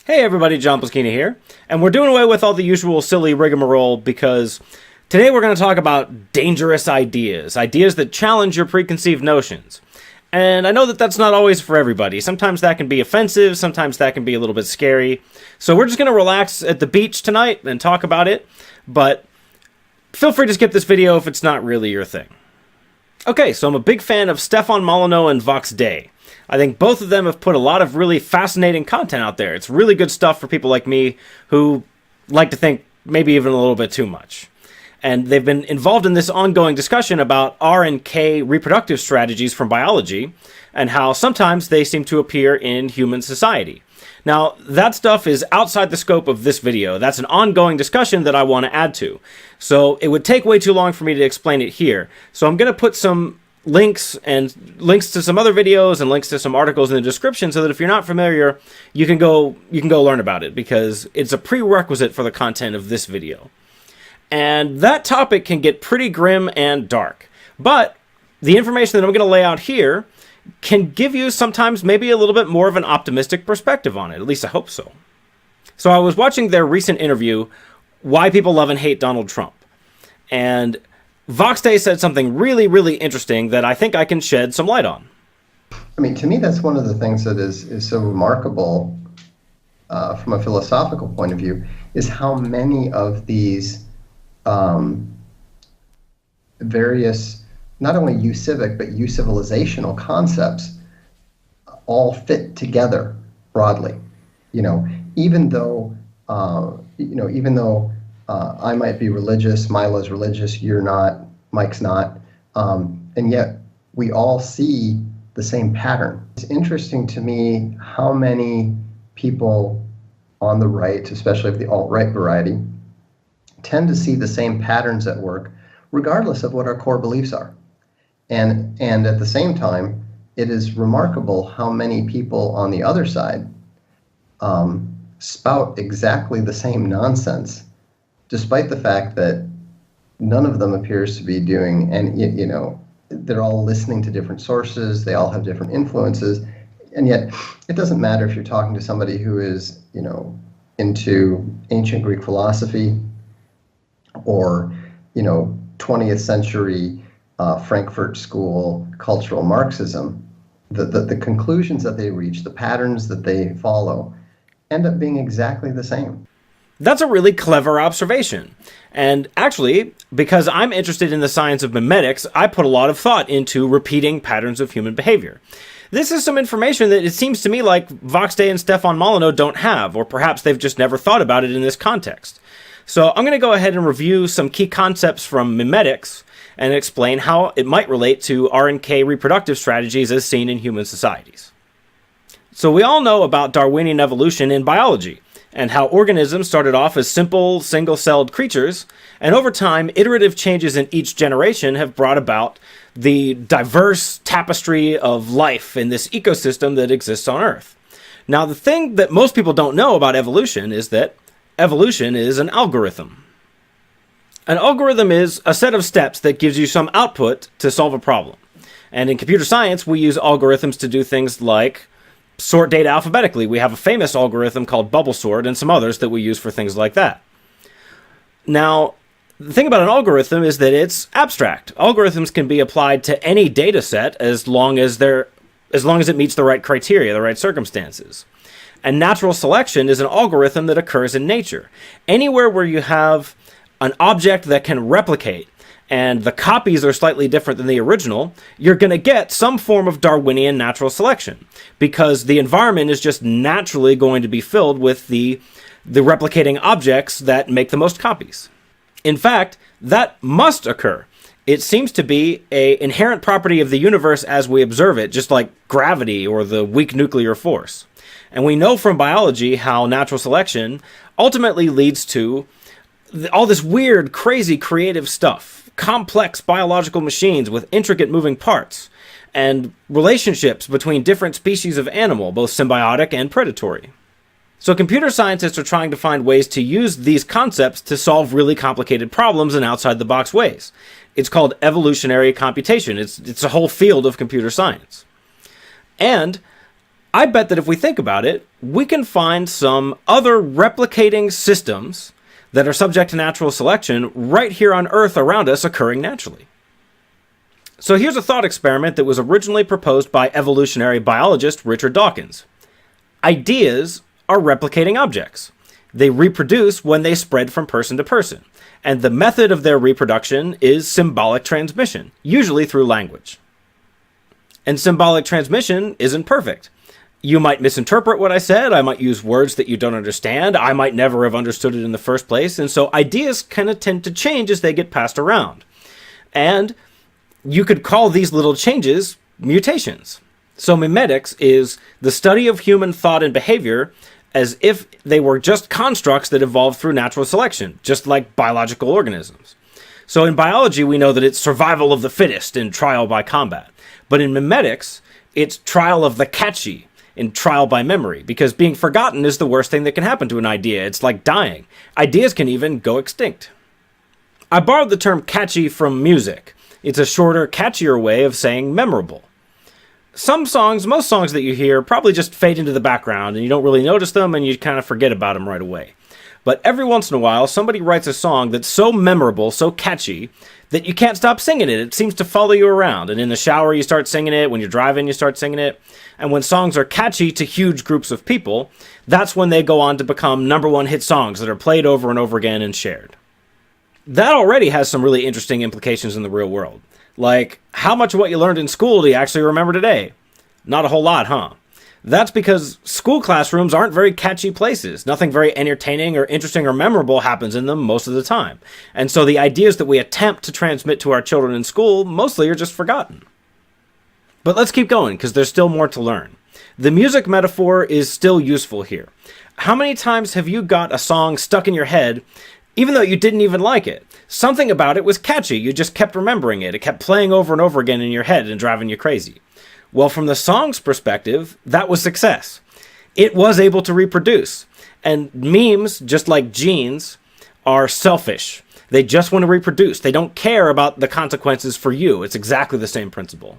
Hey everybody, John Ploskina here, and we're doing away with all the usual silly rigmarole because today we're going to talk about dangerous ideas, ideas that challenge your preconceived notions. And I know that that's not always for everybody. Sometimes that can be offensive, sometimes that can be a little bit scary. So we're just going to relax at the beach tonight and talk about it, but feel free to skip this video if it's not really your thing. Okay, so I'm a big fan of Stefan Molyneux and Vox Day. I think both of them have put a lot of really fascinating content out there. It's really good stuff for people like me who like to think maybe even a little bit too much. And they've been involved in this ongoing discussion about R and K reproductive strategies from biology and how sometimes they seem to appear in human society. Now, that stuff is outside the scope of this video. That's an ongoing discussion that I want to add to. So it would take way too long for me to explain it here. So I'm going to put some links to some other videos and links to some articles in the description so that if you're not familiar, you can go learn about it because it's a prerequisite for the content of this video. And that topic can get pretty grim and dark, but the information that I'm going to lay out here can give you sometimes maybe a little bit more of an optimistic perspective on it. At least I hope so. So I was watching their recent interview, Why People Love and Hate Donald Trump. And Vox Day said something really, really interesting that I think I can shed some light on. I mean, to me, that's one of the things that is so remarkable from a philosophical point of view, is how many of these various, not only encivic, but encivilizational concepts all fit together broadly. Even though I might be religious, Milo's religious, you're not, Mike's not, and yet we all see the same pattern. It's interesting to me how many people on the right, especially of the alt-right variety, tend to see the same patterns at work, regardless of what our core beliefs are. And at the same time, it is remarkable how many people on the other side spout exactly the same nonsense, despite the fact that none of them appears to be doing, and they're all listening to different sources, they all have different influences, and yet it doesn't matter if you're talking to somebody who is, into ancient Greek philosophy or, 20th century Frankfurt School cultural Marxism. The conclusions that they reach, the patterns that they follow, end up being exactly the same. That's a really clever observation. And actually, because I'm interested in the science of memetics, I put a lot of thought into repeating patterns of human behavior. This is some information that it seems to me like Vox Day and Stefan Molyneux don't have, or perhaps they've just never thought about it in this context. So I'm going to go ahead and review some key concepts from memetics and explain how it might relate to R and K reproductive strategies as seen in human societies. So we all know about Darwinian evolution in biology, and how organisms started off as simple, single-celled creatures, and over time, iterative changes in each generation have brought about the diverse tapestry of life in this ecosystem that exists on Earth. Now, the thing that most people don't know about evolution is that evolution is an algorithm. An algorithm is a set of steps that gives you some output to solve a problem. And in computer science, we use algorithms to do things like sort data alphabetically. We have a famous algorithm called bubble sort and some others that we use for things like that. Now, the thing about an algorithm is that it's abstract. Algorithms can be applied to any data set as long as it meets the right criteria, the right circumstances. And natural selection is an algorithm that occurs in nature. Anywhere where you have an object that can replicate and the copies are slightly different than the original, you're going to get some form of Darwinian natural selection because the environment is just naturally going to be filled with the replicating objects that make the most copies. In fact, that must occur. It seems to be an inherent property of the universe as we observe it, just like gravity or the weak nuclear force. And we know from biology how natural selection ultimately leads to all this weird, crazy, creative stuff. Complex biological machines with intricate moving parts, and relationships between different species of animal, both symbiotic and predatory. So computer scientists are trying to find ways to use these concepts to solve really complicated problems in outside-the-box ways. It's called evolutionary computation. It's a whole field of computer science. And I bet that if we think about it, we can find some other replicating systems that are subject to natural selection right here on Earth around us occurring naturally. So here's a thought experiment that was originally proposed by evolutionary biologist Richard Dawkins. Ideas are replicating objects. They reproduce when they spread from person to person, and the method of their reproduction is symbolic transmission, usually through language. And symbolic transmission isn't perfect. You might misinterpret what I said, I might use words that you don't understand, I might never have understood it in the first place, and so ideas kind of tend to change as they get passed around. And you could call these little changes mutations. So mimetics is the study of human thought and behavior as if they were just constructs that evolved through natural selection, just like biological organisms. So in biology, we know that it's survival of the fittest and trial by combat. But in mimetics, it's trial of the catchy and trial by memory, because being forgotten is the worst thing that can happen to an idea. It's like dying. Ideas can even go extinct. I borrowed the term catchy from music. It's a shorter, catchier way of saying memorable. Most songs that you hear probably just fade into the background and you don't really notice them and you kind of forget about them right away. But every once in a while, somebody writes a song that's so memorable, so catchy, that you can't stop singing it. It seems to follow you around. And in the shower, you start singing it. When you're driving, you start singing it. And when songs are catchy to huge groups of people, that's when they go on to become number one hit songs that are played over and over again and shared. That already has some really interesting implications in the real world. Like, how much of what you learned in school do you actually remember today? Not a whole lot, huh? That's because school classrooms aren't very catchy places. Nothing very entertaining or interesting or memorable happens in them most of the time. And so the ideas that we attempt to transmit to our children in school mostly are just forgotten. But let's keep going, because there's still more to learn. The music metaphor is still useful here. How many times have you got a song stuck in your head even though you didn't even like it? Something about it was catchy. You just kept remembering it. It kept playing over and over again in your head and driving you crazy. Well, from the song's perspective, that was success. It was able to reproduce. And memes, just like genes, are selfish. They just want to reproduce. They don't care about the consequences for you. It's exactly the same principle.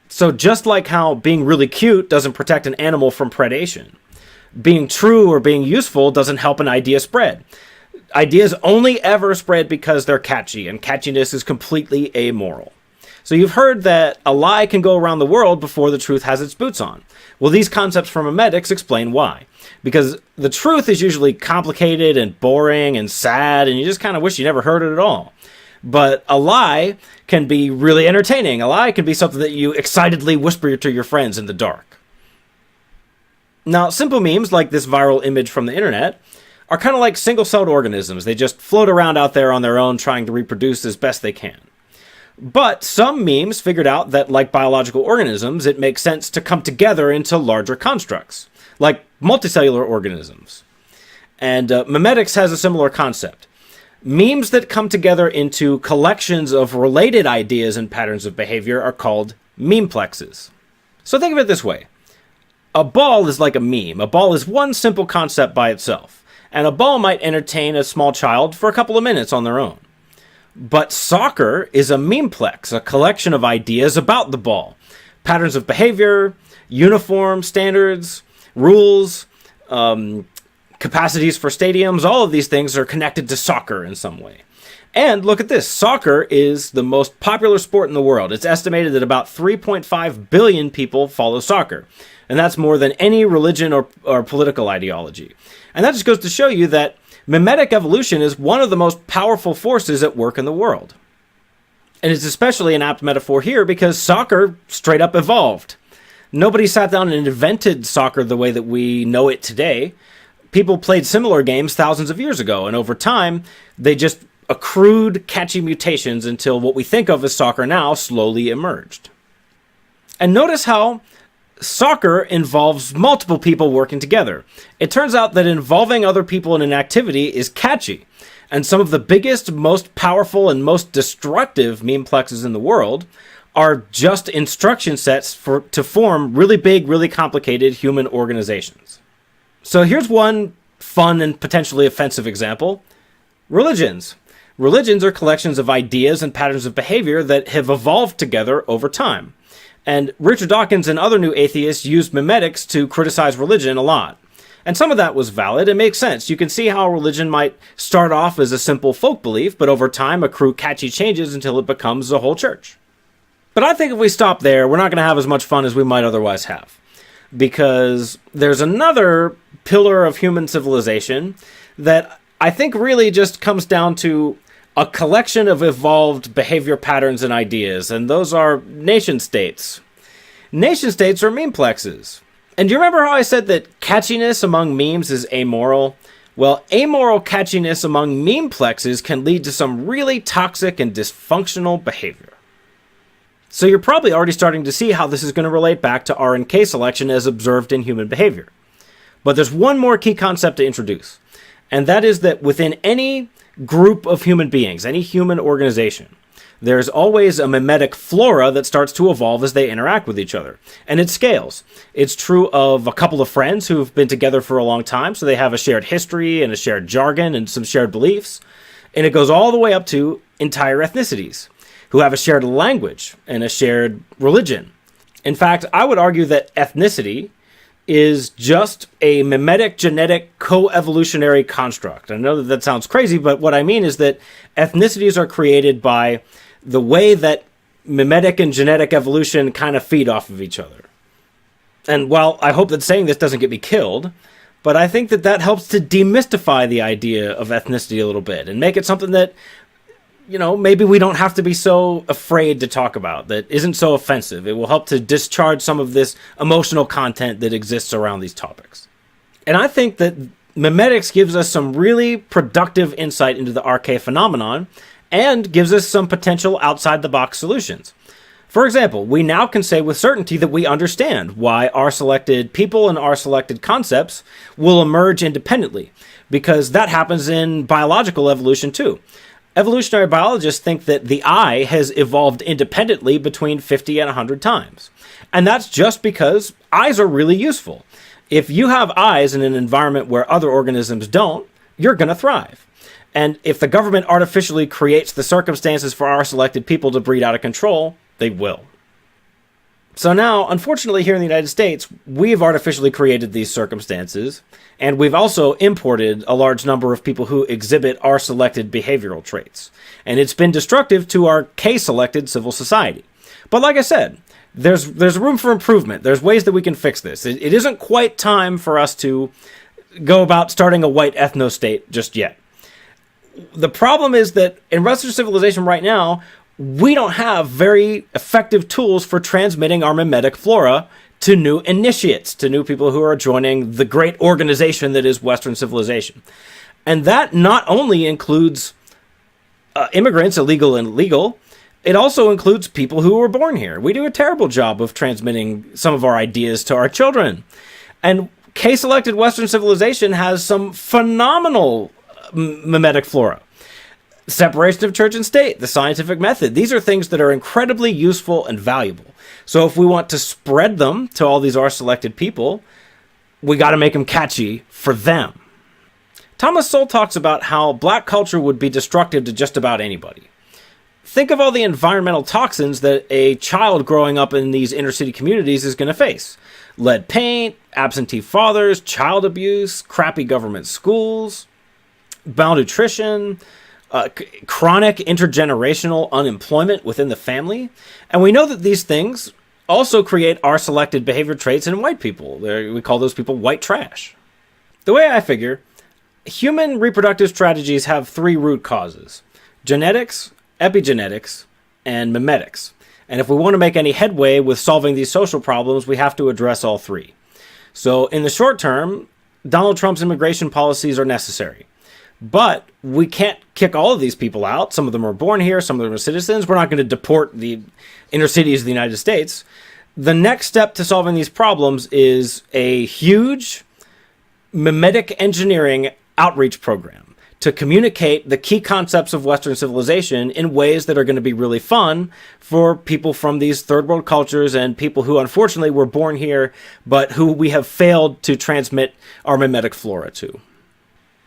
So just like how being really cute doesn't protect an animal from predation, being true or being useful doesn't help an idea spread. Ideas only ever spread because they're catchy, and catchiness is completely amoral. So you've heard that a lie can go around the world before the truth has its boots on. Well, these concepts from memetics explain why. Because the truth is usually complicated and boring and sad, and you just kind of wish you never heard it at all. But a lie can be really entertaining. A lie can be something that you excitedly whisper to your friends in the dark. Now, simple memes like this viral image from the internet are kind of like single-celled organisms. They just float around out there on their own trying to reproduce as best they can. But some memes figured out that, like biological organisms, it makes sense to come together into larger constructs, like multicellular organisms. And memetics has a similar concept. Memes that come together into collections of related ideas and patterns of behavior are called memeplexes. So think of it this way. A ball is like a meme. A ball is one simple concept by itself. And a ball might entertain a small child for a couple of minutes on their own. But soccer is a memeplex, a collection of ideas about the ball. Patterns of behavior, uniform standards, rules, capacities for stadiums, all of these things are connected to soccer in some way. And look at this, soccer is the most popular sport in the world. It's estimated that about 3.5 billion people follow soccer. And that's more than any religion or political ideology. And that just goes to show you that mimetic evolution is one of the most powerful forces at work in the world. And it's especially an apt metaphor here because soccer straight up evolved. Nobody sat down and invented soccer the way that we know it today. People played similar games thousands of years ago, and over time, they just accrued catchy mutations until what we think of as soccer now slowly emerged. And notice how soccer involves multiple people working together. It turns out that involving other people in an activity is catchy, and some of the biggest, most powerful, and most destructive memeplexes in the world are just instruction sets to form really big, really complicated human organizations. So here's one fun and potentially offensive example. Religions. Religions are collections of ideas and patterns of behavior that have evolved together over time. And Richard Dawkins and other new atheists used memetics to criticize religion a lot. And some of that was valid. It makes sense. You can see how religion might start off as a simple folk belief, but over time accrue catchy changes until it becomes a whole church. But I think if we stop there, we're not going to have as much fun as we might otherwise have. Because there's another pillar of human civilization that I think really just comes down to a collection of evolved behavior patterns and ideas, and those are nation-states. Nation-states are memeplexes. And do you remember how I said that catchiness among memes is amoral? Well, amoral catchiness among memeplexes can lead to some really toxic and dysfunctional behavior. So you're probably already starting to see how this is going to relate back to RNK selection as observed in human behavior. But there's one more key concept to introduce, and that is that within any group of human beings, any human organization, there's always a memetic flora that starts to evolve as they interact with each other. And it scales. It's true of a couple of friends who've been together for a long time, so they have a shared history and a shared jargon and some shared beliefs. And it goes all the way up to entire ethnicities, who have a shared language and a shared religion. In fact, I would argue that ethnicity is just a memetic genetic co-evolutionary construct. I know that sounds crazy, but what I mean is that ethnicities are created by the way that memetic and genetic evolution kind of feed off of each other. And while I hope that saying this doesn't get me killed, but I think that that helps to demystify the idea of ethnicity a little bit and make it something that, you know, maybe we don't have to be so afraid to talk about, that isn't so offensive. It will help to discharge some of this emotional content that exists around these topics. And I think that memetics gives us some really productive insight into the RK phenomenon and gives us some potential outside-the-box solutions. For example, we now can say with certainty that we understand why R-selected people and R-selected concepts will emerge independently, because that happens in biological evolution too. Evolutionary biologists think that the eye has evolved independently between 50 and 100 times. And that's just because eyes are really useful. If you have eyes in an environment where other organisms don't, you're going to thrive. And if the government artificially creates the circumstances for our selected people to breed out of control, they will. So now, unfortunately, here in the United States, we've artificially created these circumstances, and we've also imported a large number of people who exhibit R-selected behavioral traits. And it's been destructive to our K-selected civil society. But like I said, there's room for improvement. There's ways that we can fix this. It isn't quite time for us to go about starting a white ethno-state just yet. The problem is that in Western civilization right now, we don't have very effective tools for transmitting our memetic flora to new initiates, to new people who are joining the great organization that is Western civilization. And that not only includes immigrants, illegal and legal, it also includes people who were born here. We do a terrible job of transmitting some of our ideas to our children. And K-selected Western civilization has some phenomenal memetic flora. Separation of church and state, the scientific method. These are things that are incredibly useful and valuable. So if we want to spread them to all these R-selected people, we got to make them catchy for them. Thomas Sowell talks about how black culture would be destructive to just about anybody. Think of all the environmental toxins that a child growing up in these inner city communities is going to face. Lead paint, absentee fathers, child abuse, crappy government schools, malnutrition, chronic intergenerational unemployment within the family. And we know that these things also create R-selected behavior traits in white people. We call those people white trash. The way I figure, human reproductive strategies have three root causes: genetics, epigenetics, and memetics. And if we want to make any headway with solving these social problems, we have to address all three. So in the short term, Donald Trump's immigration policies are necessary. But we can't kick all of these people out. Some of them are born here, some of them are citizens. We're not going to deport the inner cities of the United States. The next step to solving these problems is a huge memetic engineering outreach program to communicate the key concepts of Western civilization in ways that are going to be really fun for people from these third world cultures and people who unfortunately were born here, but who we have failed to transmit our memetic flora to.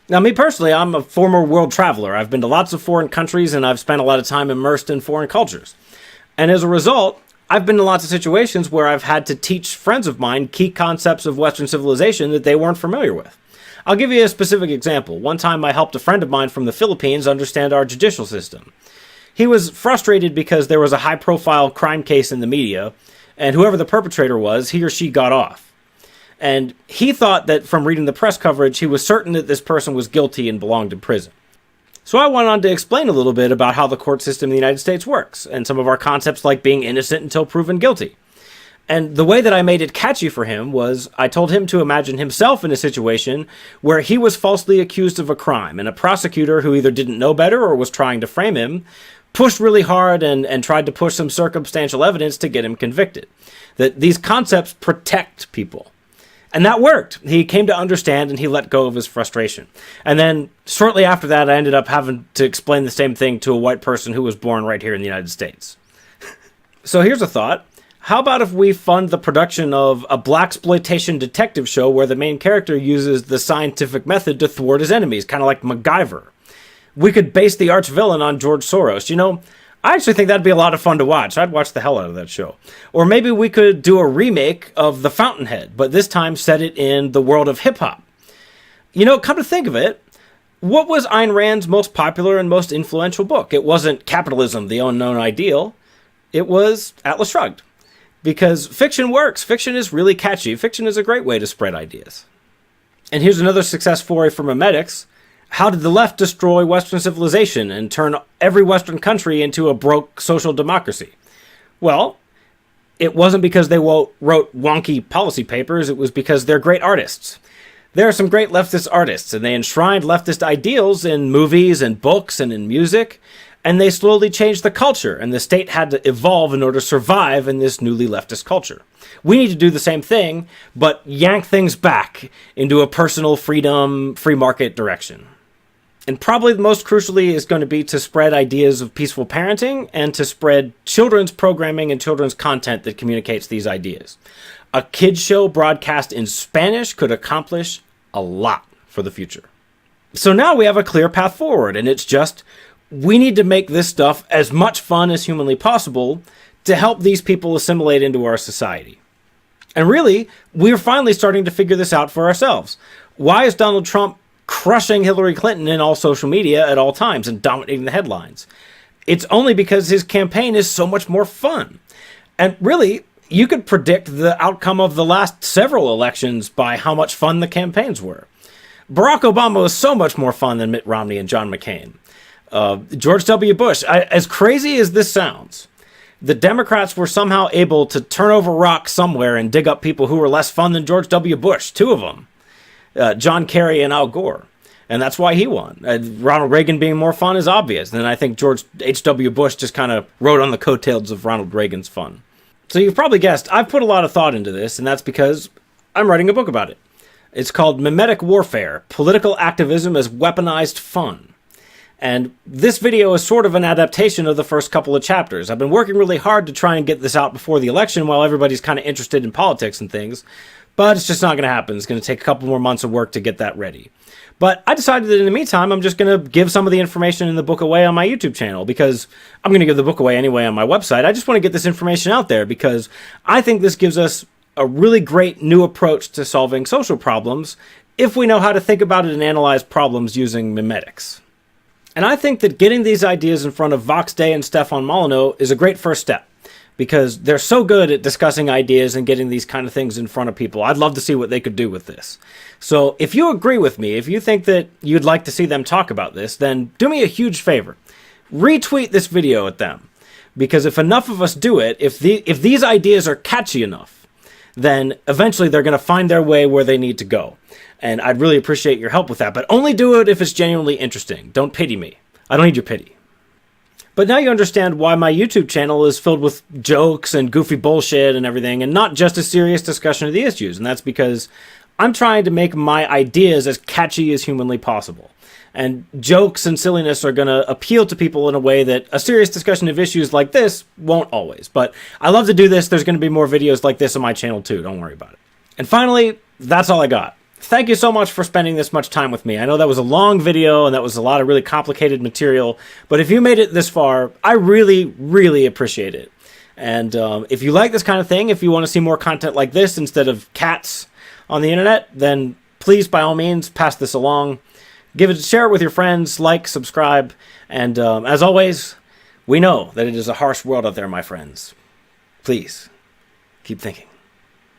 Now, me personally, I'm a former world traveler. I've been to lots of foreign countries, and I've spent a lot of time immersed in foreign cultures. And as a result, I've been in lots of situations where I've had to teach friends of mine key concepts of Western civilization that they weren't familiar with. I'll give you a specific example. One time I helped a friend of mine from the Philippines understand our judicial system. He was frustrated because there was a high-profile crime case in the media, and whoever the perpetrator was, he or she got off. And he thought that from reading the press coverage, he was certain that this person was guilty and belonged in prison. So I went on to explain a little bit about how the court system in the United States works, and some of our concepts like being innocent until proven guilty. And the way that I made it catchy for him was I told him to imagine himself in a situation where he was falsely accused of a crime, and a prosecutor who either didn't know better or was trying to frame him pushed really hard and tried to push some circumstantial evidence to get him convicted. That these concepts protect people. And that worked. He came to understand and he let go of his frustration. And then shortly after that, I ended up having to explain the same thing to a white person who was born right here in the United States. So here's a thought. How about if we fund the production of a blaxploitation detective show where the main character uses the scientific method to thwart his enemies, kind of like MacGyver? We could base the arch villain on George Soros. You know, I actually think that'd be a lot of fun to watch. I'd watch the hell out of that show. Or maybe we could do a remake of The Fountainhead, but this time set it in the world of hip-hop. You know, come to think of it, what was Ayn Rand's most popular and most influential book? It wasn't Capitalism, the Unknown Ideal. It was Atlas Shrugged. Because fiction works. Fiction is really catchy. Fiction is a great way to spread ideas. And here's another success story for memetics. How did the left destroy Western civilization and turn every Western country into a broke social democracy? Well, it wasn't because they wrote wonky policy papers. It was because they're great artists. There are some great leftist artists, and they enshrined leftist ideals in movies and books and in music, and they slowly changed the culture, and the state had to evolve in order to survive in this newly leftist culture. We need to do the same thing, but yank things back into a personal freedom, free market direction. And probably most crucially is going to be to spread ideas of peaceful parenting and to spread children's programming and children's content that communicates these ideas. A kids show broadcast in Spanish could accomplish a lot for the future. So now we have a clear path forward, and it's just we need to make this stuff as much fun as humanly possible to help these people assimilate into our society. And really, we're finally starting to figure this out for ourselves. Why is Donald Trump crushing Hillary Clinton in all social media at all times and dominating the headlines? It's only because his campaign is so much more fun. And really, you could predict the outcome of the last several elections by how much fun the campaigns were. Barack Obama was so much more fun than Mitt Romney and John McCain. George W. Bush, as crazy as this sounds, the Democrats were somehow able to turn over rocks somewhere and dig up people who were less fun than George W. Bush, two of them. John Kerry and Al Gore. And that's why he won. Ronald Reagan being more fun is obvious. And I think George H.W. Bush just kind of rode on the coattails of Ronald Reagan's fun. So you've probably guessed, I've put a lot of thought into this, and that's because I'm writing a book about it. It's called Memetic Warfare, Political Activism as Weaponized Fun. And this video is sort of an adaptation of the first couple of chapters. I've been working really hard to try and get this out before the election while everybody's kind of interested in politics and things. But it's just not going to happen. It's going to take a couple more months of work to get that ready. But I decided that in the meantime, I'm just going to give some of the information in the book away on my YouTube channel because I'm going to give the book away anyway on my website. I just want to get this information out there because I think this gives us a really great new approach to solving social problems if we know how to think about it and analyze problems using memetics. And I think that getting these ideas in front of Vox Day and Stefan Molyneux is a great first step because they're so good at discussing ideas and getting these kind of things in front of people. I'd love to see what they could do with this. So if you agree with me, if you think that you'd like to see them talk about this, then do me a huge favor. Retweet this video at them. Because if enough of us do it, if these ideas are catchy enough, then eventually they're going to find their way where they need to go. And I'd really appreciate your help with that. But only do it if it's genuinely interesting. Don't pity me. I don't need your pity. But now you understand why my YouTube channel is filled with jokes and goofy bullshit and everything, and not just a serious discussion of the issues. And that's because I'm trying to make my ideas as catchy as humanly possible. And jokes and silliness are going to appeal to people in a way that a serious discussion of issues like this won't always. But I love to do this. There's going to be more videos like this on my channel too. Don't worry about it. And finally, that's all I got. Thank you so much for spending this much time with me. I know that was a long video and that was a lot of really complicated material, but if you made it this far, I really, really appreciate it. And if you like this kind of thing, if you want to see more content like this instead of cats on the internet, then please, by all means, pass this along. Share it with your friends, like, subscribe, and as always, we know that it is a harsh world out there, my friends. Please, keep thinking.